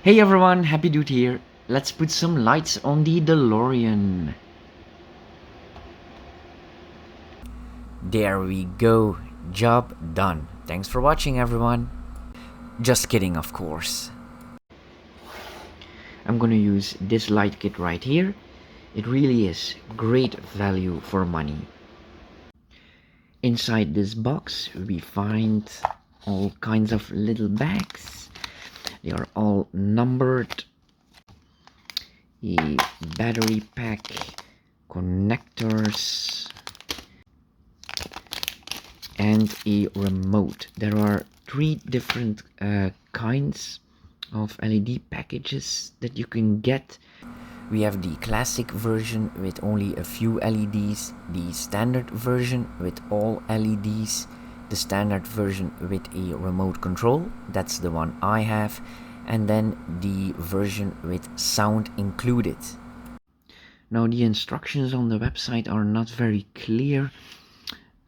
Hey everyone, Happy Dude here. Let's put some lights on the DeLorean. There we go. Job done. Thanks for watching everyone. Just kidding, of course. I'm gonna use this light kit right here. It really is great value for money. Inside this box we find all kinds of little bags. They are all numbered. A battery pack, connectors, and a remote. There are three different kinds of LED packages that you can get. We have the classic version with only a few LEDs, the standard version with all LEDs, the standard version with a remote control, that's the one I have, and then the version with sound included. Now the instructions on the website are not very clear,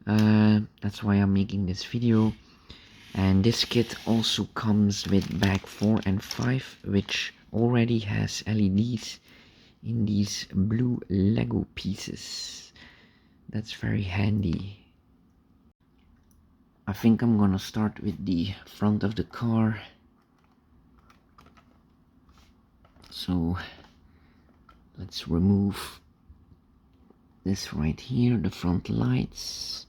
that's why I'm making this video. And this kit also comes with bag 4 and 5, which already has LEDs in these blue Lego pieces. That's very handy. I think I'm gonna start with the front of the car. So let's remove this right here, the front lights.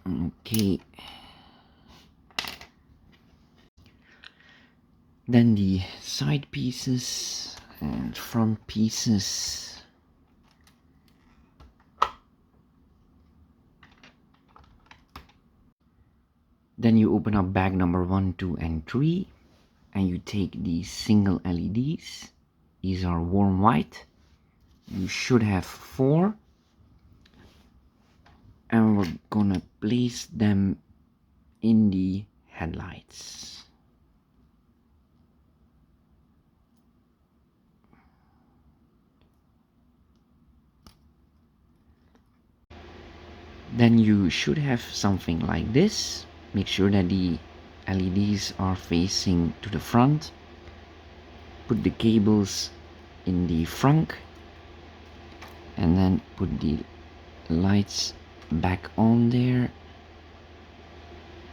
Okay. Then the side pieces and front pieces. Then you open up bag number 1, 2, and 3, and you take these single LEDs. These are warm white. You should have 4. And we're gonna place them in the headlights. Then you should have something like this. Make sure that the LEDs are facing to the front. Put the cables in the front and then put the lights back on there.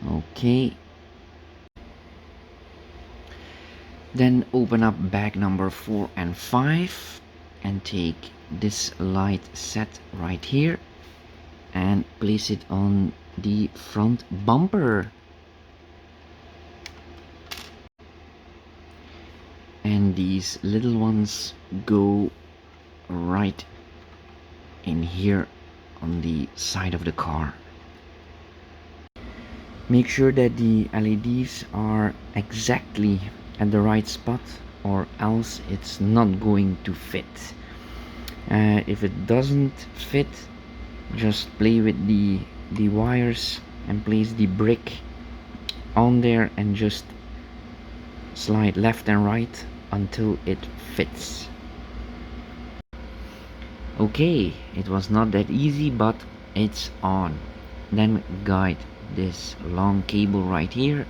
Okay. Then open up bag number 4 and 5 and take this light set right here and place it on the front bumper. And these little ones go right in here on the side of the car. Make sure that the LEDs are exactly at the right spot, or else it's not going to fit. If it doesn't fit, just play with the wires and place the brick on there and just slide left and right until it fits. Okay, it was not that easy, but it's on. Then guide this long cable right here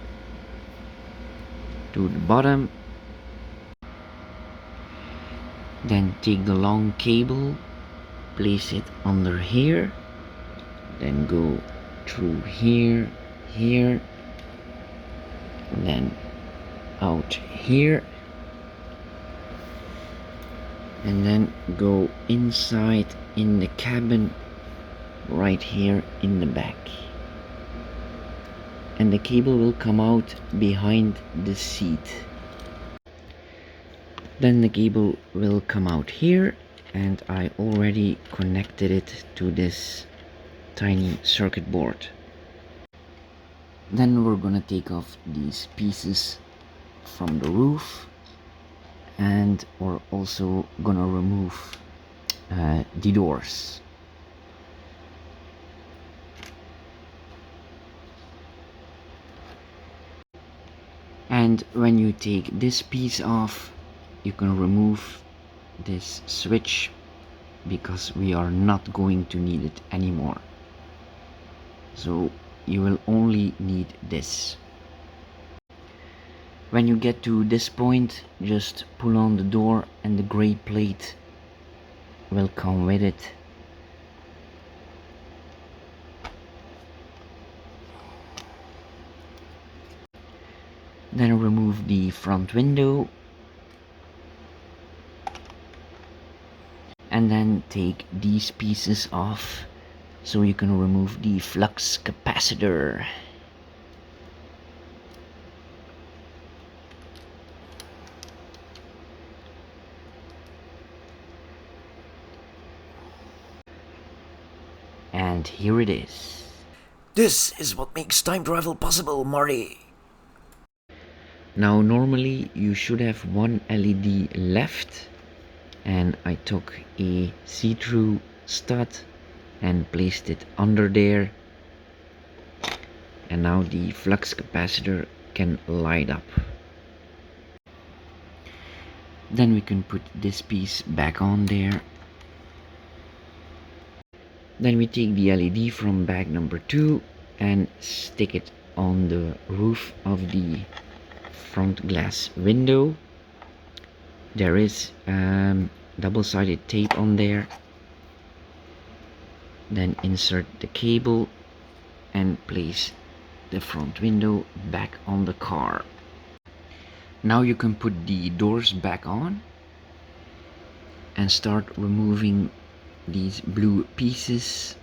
to the bottom. Then take the long cable, place it under here, then go through here, here, then out here, and then go inside in the cabin right here in the back, and the cable will come out behind the seat. Then the cable will come out here, and I already connected it to this tiny circuit board. Then we're gonna take off these pieces from the roof, and we're also gonna remove the doors. And when you take this piece off, you can remove this switch because we are not going to need it anymore. So you will only need this. When you get to this point, just pull on the door and the gray plate will come with it. Then remove the front window and then take these pieces off so you can remove the flux capacitor. And here it is. This is what makes time travel possible, Marty. Now normally you should have one LED left, and I took a see-through stud and placed it under there, and now the flux capacitor can light up. Then we can put this piece back on there. Then we take the LED from bag number 2 and stick it on the roof of the front glass window. There is double-sided tape on there. Then insert the cable and place the front window back on the car. Now you can put the doors back on and start removing these blue pieces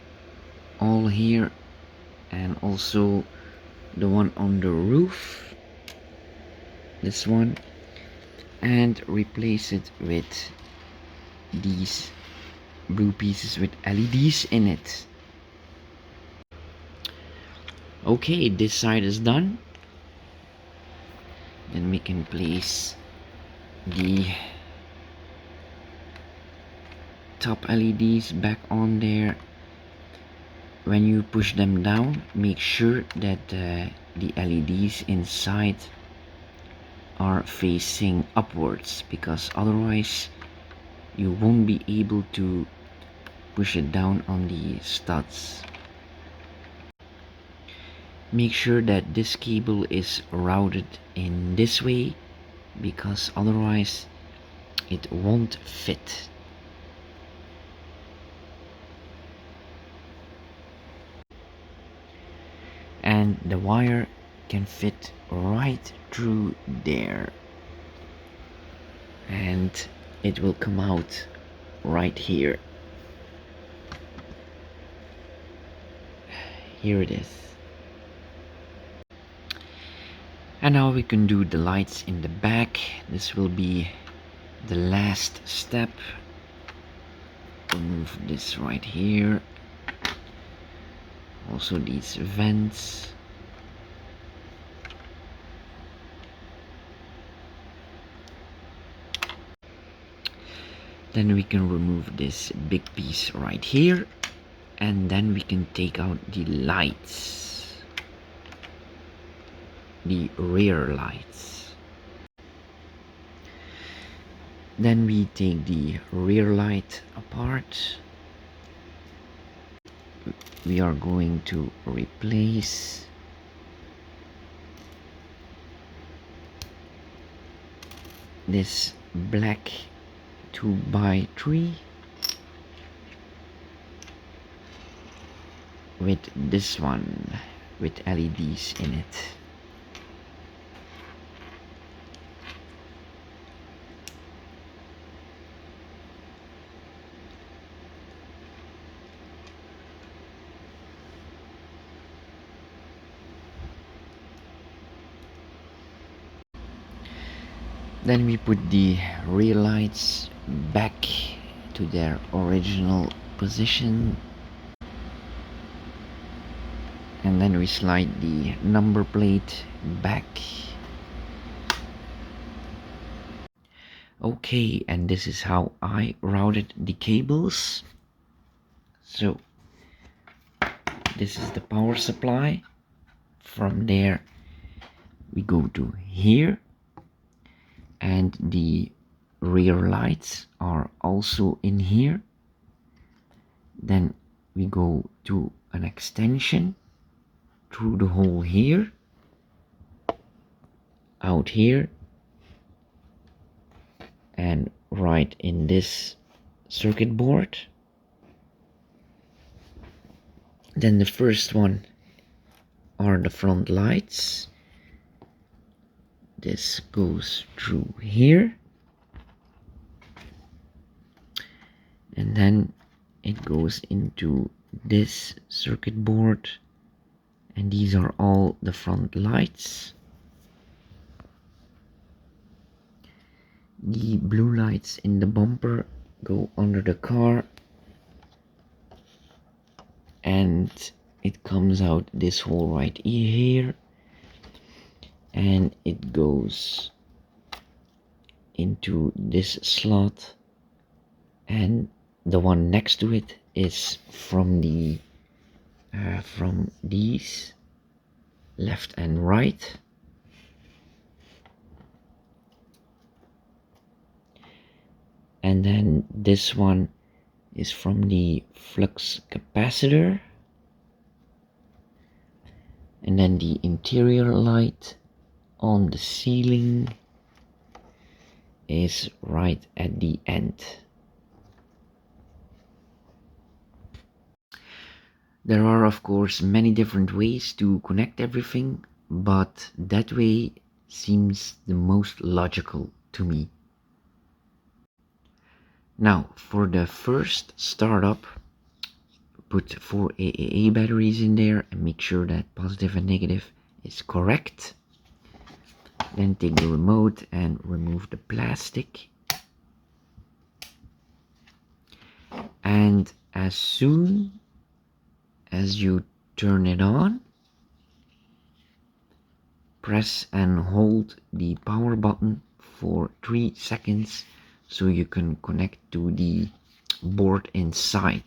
all here, and also the one on the roof, this one, and replace it with these blue pieces with LEDs in it. Okay, this side is done. Then we can place the top LEDs back on there. When you push them down, make sure that the LEDs inside are facing upwards, because otherwise you won't be able to push it down on the studs. Make sure that this cable is routed in this way, because otherwise it won't fit. And the wire can fit right through there, and it will come out right here. Here it is. And now we can do the lights in the back. This will be the last step. Remove this right here. Also these vents. Then we can remove this big piece right here, and then we can take out the lights, the rear lights. Then we take the rear light apart. We are going to replace this black 2x3 with this one with LEDs in it. Then we put the rear lights back to their original position, and then we slide the number plate back. Okay, and this is how I routed the cables. So this is the power supply. From there we go to here, and the rear lights are also in here. Then we go to an extension through the hole here, out here and right in this circuit board. Then the first one are the front lights. This goes through here, and then it goes into this circuit board, and these are all the front lights. The blue lights in the bumper go under the car, and it comes out this hole right here, and it goes into this slot, and the one next to it is from these left and right. And then this one is from the flux capacitor, and then the interior light on the ceiling is right at the end. There are of course many different ways to connect everything, but that way seems the most logical to me. Now for the first startup, put 4 AAA batteries in there and make sure that positive and negative is correct. Then take the remote and remove the plastic. And as soon as you turn it on, press and hold the power button for 3 seconds so you can connect to the board inside.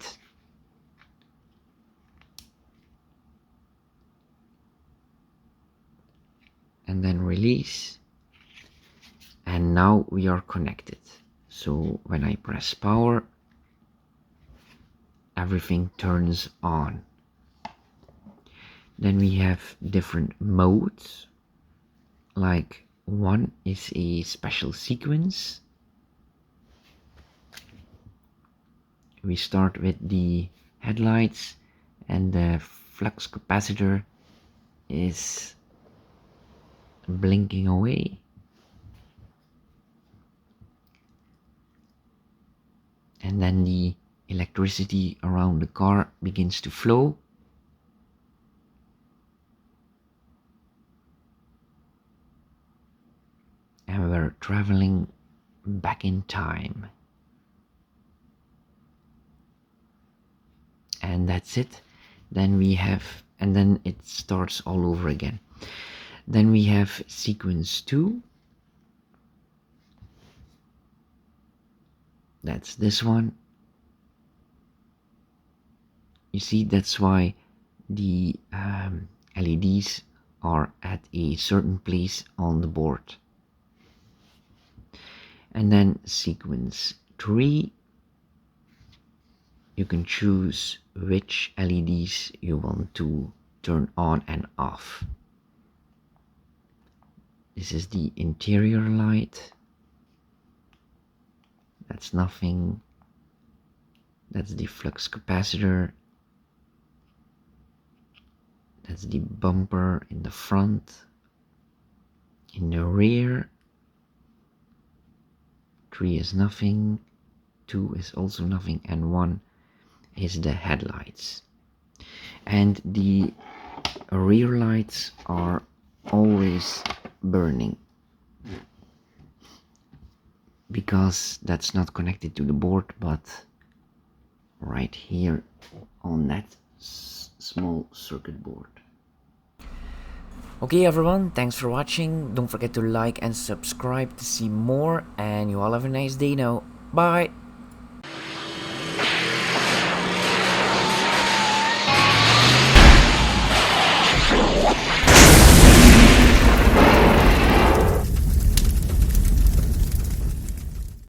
And then release, and now we are connected. So when I press power, everything turns on. Then we have different modes, like one is a special sequence. We start with the headlights, and the flux capacitor is blinking away. And then the electricity around the car begins to flow. And we're traveling back in time. And that's it. Then we have, and then it starts all over again. Then we have sequence 2. That's this one. You see, that's why the LEDs are at a certain place on the board. And then sequence 3, you can choose which LEDs you want to turn on and off. This is the interior light. That's nothing. That's the flux capacitor. That's the bumper in the front. In the rear, 3 is nothing, 2 is also nothing, and 1 is the headlights. And the rear lights are always burning, because that's not connected to the board, but right here on that small circuit board. Okay everyone, thanks for watching. Don't forget to like and subscribe to see more, and you all have a nice day now. Bye!